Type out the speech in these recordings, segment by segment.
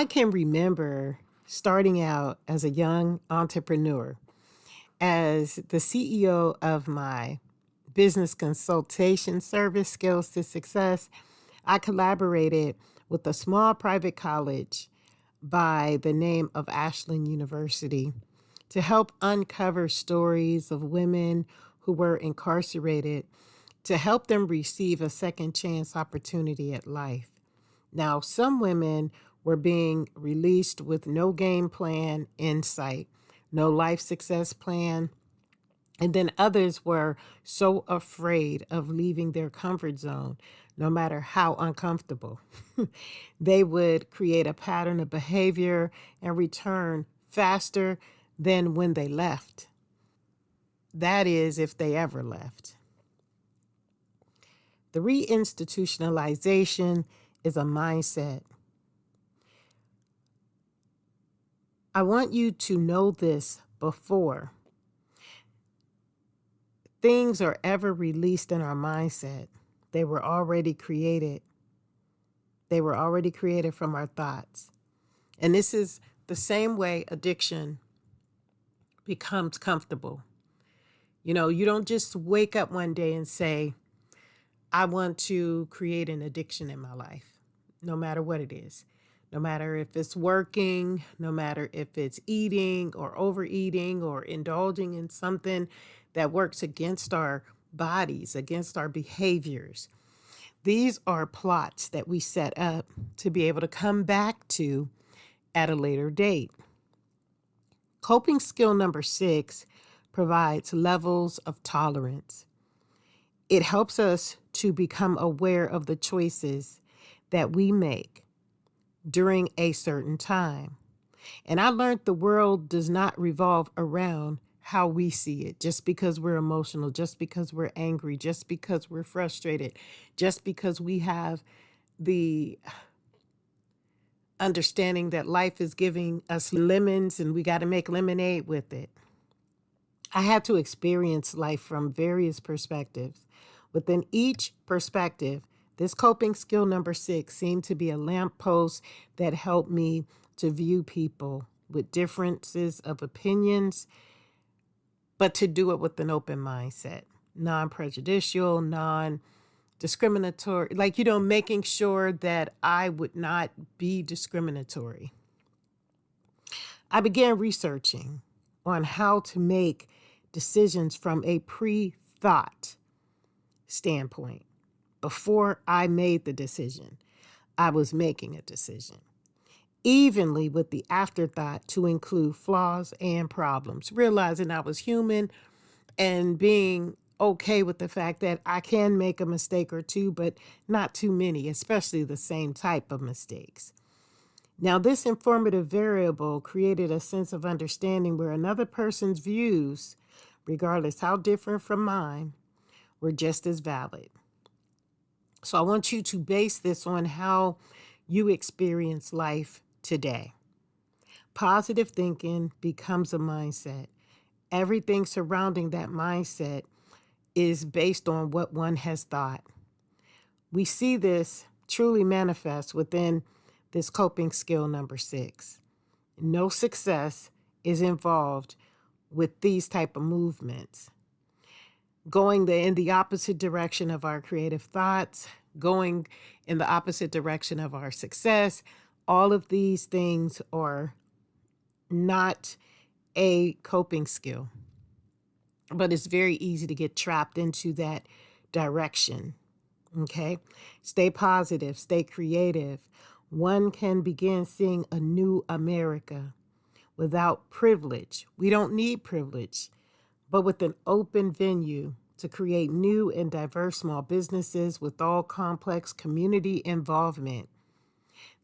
I can remember starting out as a young entrepreneur, as the CEO of my business consultation service, Skills to Success. I collaborated with a small private college by the name of Ashland University to help uncover stories of women who were incarcerated to help them receive a second chance opportunity at life. Now, some women were being released with no game plan in sight, no life success plan. And then others were so afraid of leaving their comfort zone, no matter how uncomfortable. They would create a pattern of behavior and return faster than when they left. That is, if they ever left. The reinstitutionalization is a mindset. I want you to know this before things are ever released in our mindset. They were already created. They were already created from our thoughts. And this is the same way addiction becomes comfortable. You know, you don't just wake up one day and say, I want to create an addiction in my life, no matter what it is. No matter if it's working, no matter if it's eating or overeating or indulging in something that works against our bodies, against our behaviors. These are plots that we set up to be able to come back to at a later date. Coping skill number 6 provides levels of tolerance. It helps us to become aware of the choices that we make during a certain time. And I learned the world does not revolve around how we see it, just because we're emotional, just because we're angry, just because we're frustrated, just because we have the understanding that life is giving us lemons and we got to make lemonade with it. I had to experience life from various perspectives. Within each perspective, this coping skill number 6 seemed to be a lamppost that helped me to view people with differences of opinions, but to do it with an open mindset, non-prejudicial, non-discriminatory, making sure that I would not be discriminatory. I began researching on how to make decisions from a pre-thought standpoint. Before I made the decision, I was making a decision, evenly with the afterthought to include flaws and problems, realizing I was human and being okay with the fact that I can make a mistake or two, but not too many, especially the same type of mistakes. Now, this informative variable created a sense of understanding where another person's views, regardless how different from mine, were just as valid. So I want you to base this on how you experience life today. Positive thinking becomes a mindset. Everything surrounding that mindset is based on what one has thought. We see this truly manifest within this coping skill number 6. No success is involved with these type of movements. Going in the opposite direction of our creative thoughts, going in the opposite direction of our success, all of these things are not a coping skill. But it's very easy to get trapped into that direction. Okay? Stay positive, stay creative. One can begin seeing a new America without privilege. We don't need privilege, but with an open venue to create new and diverse small businesses with all complex community involvement.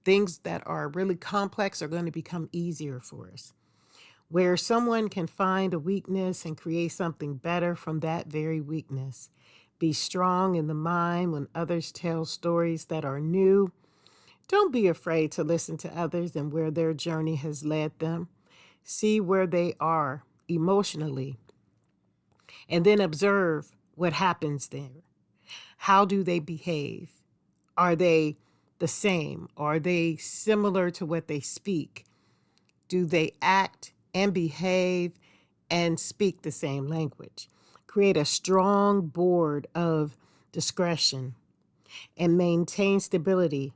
Things that are really complex are going to become easier for us. Where someone can find a weakness and create something better from that very weakness. Be strong in the mind when others tell stories that are new. Don't be afraid to listen to others and where their journey has led them. See where they are emotionally, and then observe what happens there. How do they behave? Are they the same? Are they similar to what they speak? Do they act and behave and speak the same language? Create a strong board of discretion and maintain stability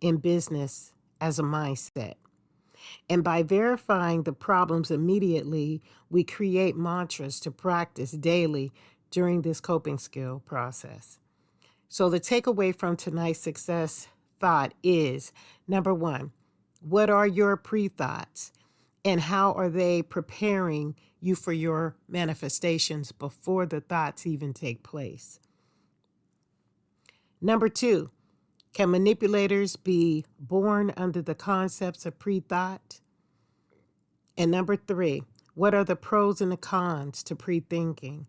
in business as a mindset. And by verifying the problems immediately, we create mantras to practice daily during this coping skill process. So, the takeaway from tonight's success thought is number one, what are your pre thoughts and how are they preparing you for your manifestations before the thoughts even take place? Number two, can manipulators be born under the concepts of pre thought? And number three, what are the pros and the cons to pre thinking?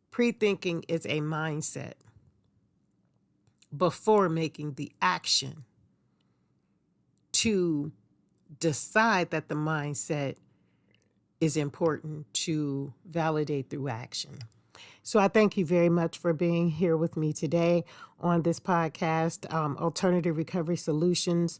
Pre thinking is a mindset before making the action to decide that the mindset is important to validate through action. So I thank you very much for being here with me today on this podcast, Alternative Recovery Solutions.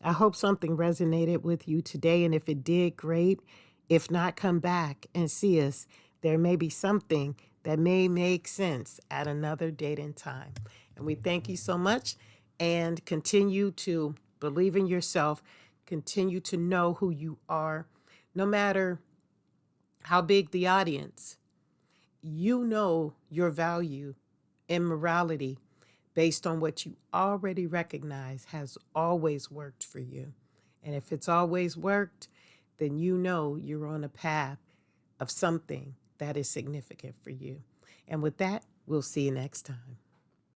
I hope something resonated with you today, and if it did, great. If not, come back and see us. There may be something that may make sense at another date and time. And we thank you so much, and continue to believe in yourself, continue to know who you are, no matter how big the audience. You know your value and morality based on what you already recognize has always worked for you. And if it's always worked, then you know you're on a path of something that is significant for you. And with that, we'll see you next time.